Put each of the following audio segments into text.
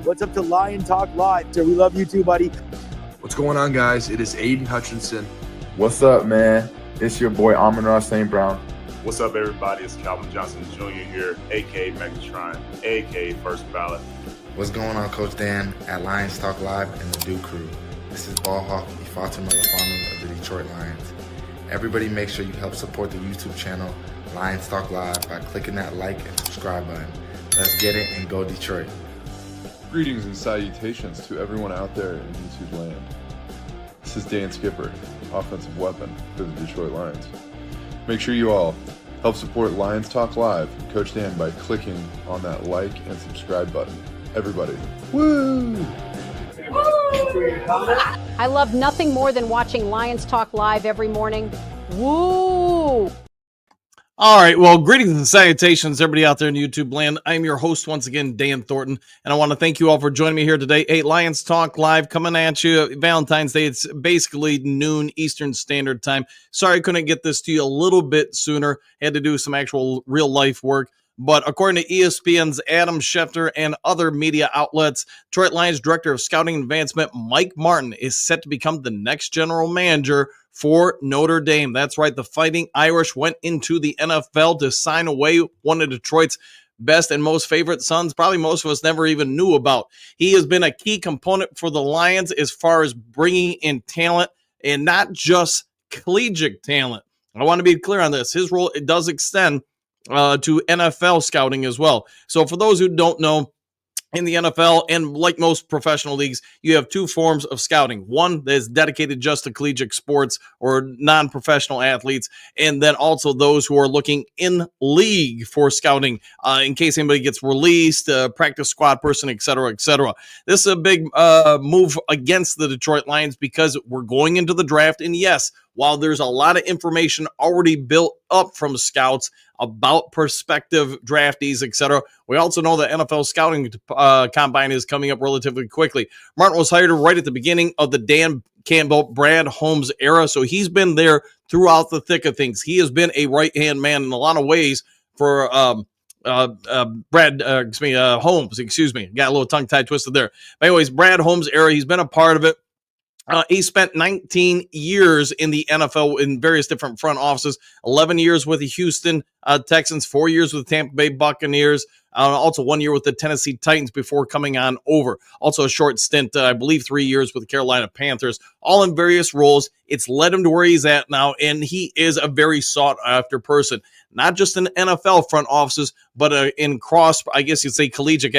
What's up to Lion Talk Live? We love you too, buddy. What's going on, guys? It is Aiden Hutchinson. What's up, man? It's your boy Amon-Ra St. Brown. What's up, everybody? It's Calvin Johnson Jr. here, a.k.a. Megatron, a.k.a. First Ballot. What's going on, Coach Dan at Lions Talk Live and the Duke Crew? This is Ball Hawk Ifeatu Melifonwu of the Detroit Lions. Everybody make sure you help support the YouTube channel Lions Talk Live by clicking that like and subscribe button. Let's get it and go Detroit. Greetings and salutations to everyone out there in YouTube land. This is Dan Skipper, offensive weapon for the Detroit Lions. Make sure you all help support Lions Talk Live and Coach Dan by clicking on that like and subscribe button. Everybody, woo! I love nothing more than watching Lions Talk Live every morning. Woo! All right, well, greetings and salutations, everybody out there in YouTube land. I'm your host once again, Dan Thornton, and I want to thank you all for joining me here today. Hey, Lions Talk Live coming at you Valentine's Day. It's basically noon Eastern Standard Time. Sorry I couldn't get this to you a little bit sooner. Had to do some actual real-life work. But according to ESPN's Adam Schefter and other media outlets, Detroit Lions Director of Scouting and Advancement Mike Martin is set to become the next general manager for Notre Dame. That's right, the Fighting Irish went into the NFL to sign away one of Detroit's best and most favorite sons, probably most of us never even knew about. He has been a key component for the Lions as far as bringing in talent, and not just collegiate talent. I want to be clear on this. His role, it does extend to NFL scouting as well. So for those who don't know, in the NFL, and like most professional leagues, you have two forms of scouting. One that is dedicated just to collegiate sports or non-professional athletes, and then also those who are looking in league for scouting in case anybody gets released, practice squad person, et cetera, et cetera. This is a big move against the Detroit Lions because we're going into the draft, and yes, while there's a lot of information already built up from scouts about prospective draftees, etc., we also know the NFL scouting combine is coming up relatively quickly. Martin was hired right at the beginning of the Dan Campbell, Brad Holmes era, so he's been there throughout the thick of things. He has been a right-hand man in a lot of ways for Holmes, excuse me. Got a little tongue-tied twisted there. But anyways, Brad Holmes era, he's been a part of it. He spent 19 years in the NFL in various different front offices, 11 years with the Houston Texans, 4 years with the Tampa Bay Buccaneers, also 1 year with the Tennessee Titans before coming on over. Also a short stint, I believe 3 years with the Carolina Panthers, all in various roles. It's led him to where he's at now, and he is a very sought-after person, not just in NFL front offices, but in cross, I guess you'd say, collegiate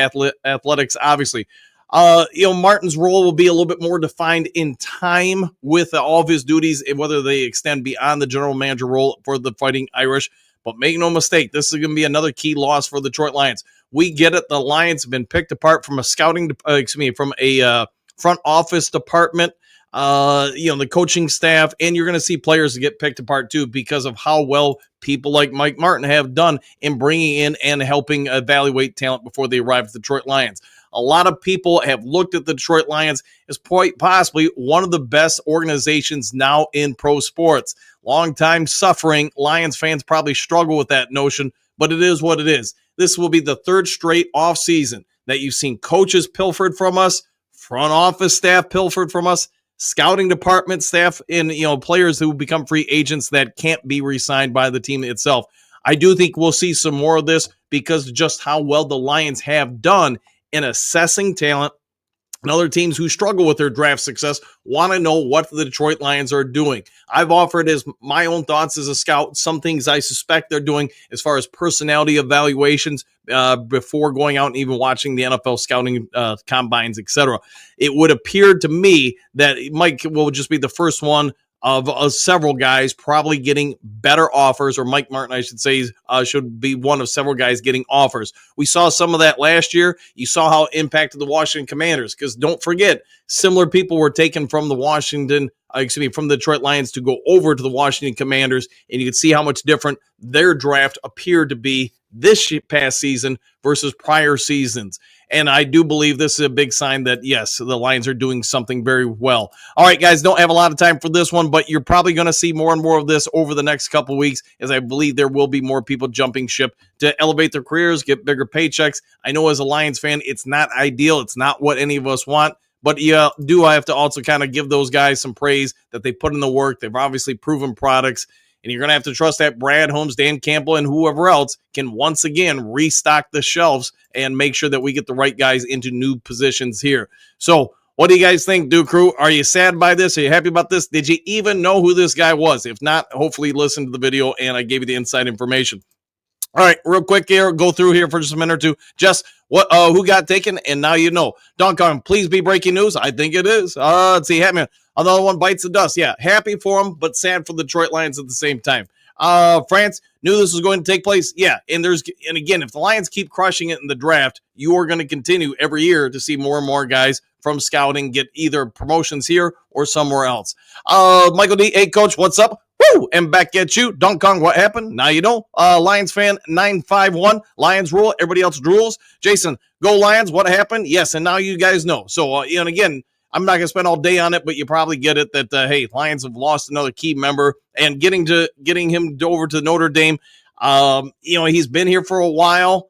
athletics, obviously. Martin's role will be a little bit more defined in time with all of his duties, whether they extend beyond the general manager role for the Fighting Irish. But make no mistake, this is going to be another key loss for the Detroit Lions. We get it. The Lions have been picked apart from a from a front office department, the coaching staff, and you're going to see players get picked apart too because of how well people like Mike Martin have done in bringing in and helping evaluate talent before they arrive at the Detroit Lions. A lot of people have looked at the Detroit Lions as quite possibly one of the best organizations now in pro sports. Long-time suffering Lions fans probably struggle with that notion, but it is what it is. This will be the third straight offseason that you've seen coaches pilfered from us, front office staff pilfered from us, scouting department staff, and players who become free agents that can't be re-signed by the team itself. I do think we'll see some more of this because of just how well the Lions have done in assessing talent, and other teams who struggle with their draft success want to know what the Detroit Lions are doing. I've offered as my own thoughts as a scout some things I suspect they're doing as far as personality evaluations before going out and even watching the NFL scouting combines, etc. It would appear to me that Mike will just be the first one of several guys probably getting better offers, or Mike Martin, I should say, should be one of several guys getting offers. We saw some of that last year. You saw how it impacted the Washington Commanders, because don't forget, similar people were taken from the from the Detroit Lions to go over to the Washington Commanders, and you can see how much different their draft appeared to be this past season versus prior seasons. And I do believe this is a big sign that, yes, the Lions are doing something very well. All right, guys, don't have a lot of time for this one, but you're probably going to see more and more of this over the next couple weeks, as I believe there will be more people jumping ship to elevate their careers, get bigger paychecks. I know as a Lions fan, it's not ideal. It's not what any of us want. But you do have to also kind of give those guys some praise that they put in the work. They've obviously proven products. And you're going to have to trust that Brad Holmes, Dan Campbell, and whoever else can once again restock the shelves and make sure that we get the right guys into new positions here. So what do you guys think, Duke Crew? Are you sad by this? Are you happy about this? Did you even know who this guy was? If not, hopefully listen to the video and I gave you the inside information. All right, real quick here, go through here for just a minute or two. Just what who got taken, and now you know. Don Kong, please be breaking news. I think it is. Let's see, Hatman. Another one bites the dust. Yeah, happy for him, but sad for the Detroit Lions at the same time. France knew this was going to take place. Yeah, and again, if the Lions keep crushing it in the draft, you are going to continue every year to see more and more guys from scouting get either promotions here or somewhere else. Michael D, hey coach, what's up? Woo! And back at you. Dunk Kong, what happened? Now you know. Lions fan 951. Lions rule. Everybody else drools. Jason, go Lions. What happened? Yes, and now you guys know. So, and again, I'm not going to spend all day on it, but you probably get it that, hey, Lions have lost another key member. And getting him over to Notre Dame, he's been here for a while.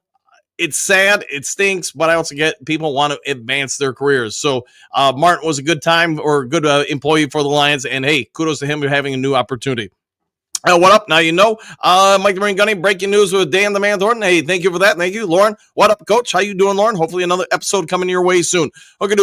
It's sad, it stinks, but I also get people want to advance their careers. So Martin was a good time or a good employee for the Lions, and hey, kudos to him for having a new opportunity. What up? Now you know. Mike the Marine Gunny, breaking news with Dan the Man Thornton. Hey, thank you for that. Thank you. Lauren, what up, coach? How you doing, Lauren? Hopefully another episode coming your way soon. Okay,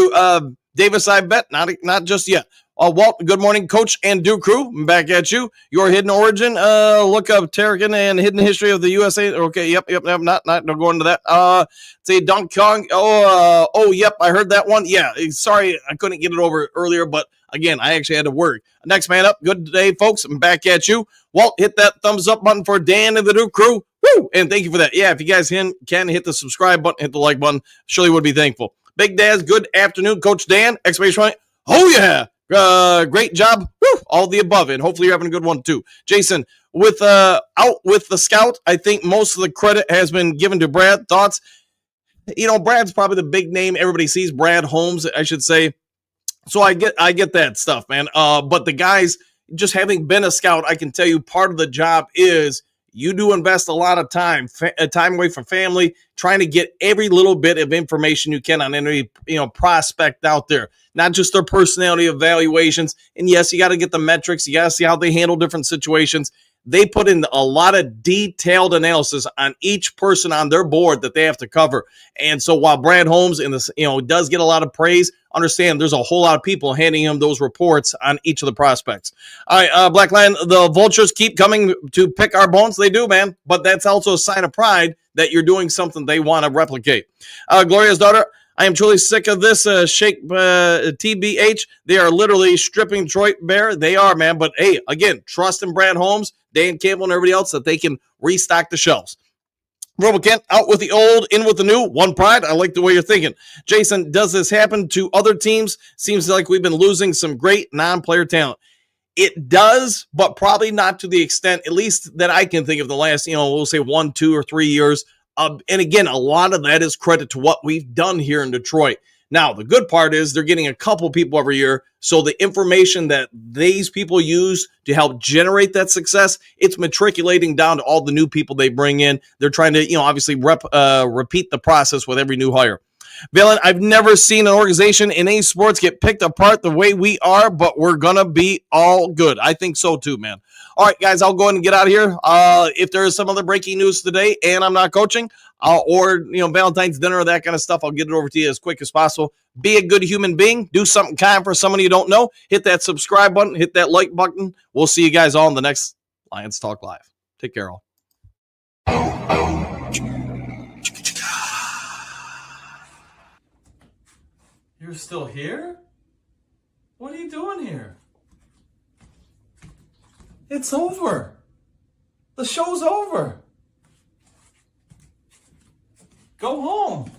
Davis, I bet. Not just yet. Walt, good morning, coach and Duke Crew. I'm back at you. Your hidden origin. Look up Terrican and hidden history of the USA. Okay, yep. Not go into that. Say Dunk Kong. Yep, I heard that one. Yeah, sorry, I couldn't get it over earlier, but again, I actually had to work. Next man up. Good day, folks. I'm back at you. Walt, hit that thumbs up button for Dan and the Duke Crew. Woo! And thank you for that. Yeah, if you guys can hit the subscribe button, hit the like button, surely would be thankful. Big Daz, good afternoon, Coach Dan. Exclamation point. Oh yeah. Great job. Woo, all the above, and hopefully you're having a good one too. Jason, out with the scout, I think most of the credit has been given to Brad. Thoughts? Brad's probably the big name everybody sees. Brad Holmes, I should say. So I get that stuff, man. But the guys, just having been a scout, I can tell you part of the job is you do invest a lot of time away from family, trying to get every little bit of information you can on any prospect out there. Not just their personality evaluations. And yes, you got to get the metrics. You got to see how they handle different situations. They put in a lot of detailed analysis on each person on their board that they have to cover. And so while Brad Holmes does get a lot of praise, understand there's a whole lot of people handing him those reports on each of the prospects. All right, Black Lion, the vultures keep coming to pick our bones. They do, man. But that's also a sign of pride that you're doing something they want to replicate. Gloria's daughter, I am truly sick of this shake TBH. They are literally stripping Detroit bare. They are, man. But hey, again, trust in Brad Holmes, Dan Campbell, and everybody else that they can restock the shelves. RoboKent, out with the old, in with the new. One pride. I like the way you're thinking. Jason, does this happen to other teams? Seems like we've been losing some great non-player talent. It does, but probably not to the extent, at least that I can think of the last, we'll say 1, 2, or 3 years. And again, a lot of that is credit to what we've done here in Detroit. Now, the good part is they're getting a couple people every year. So the information that these people use to help generate that success, it's matriculating down to all the new people they bring in. They're trying to, obviously repeat the process with every new hire. Valen, I've never seen an organization in any sports get picked apart the way we are, but we're going to be all good. I think so too, man. All right, guys, I'll go ahead and get out of here. If there is some other breaking news today and I'm not coaching or, Valentine's dinner or that kind of stuff, I'll get it over to you as quick as possible. Be a good human being. Do something kind for someone you don't know. Hit that subscribe button. Hit that like button. We'll see you guys all in the next Lions Talk Live. Take care, all. You're still here? What are you doing here? It's over. The show's over. Go home.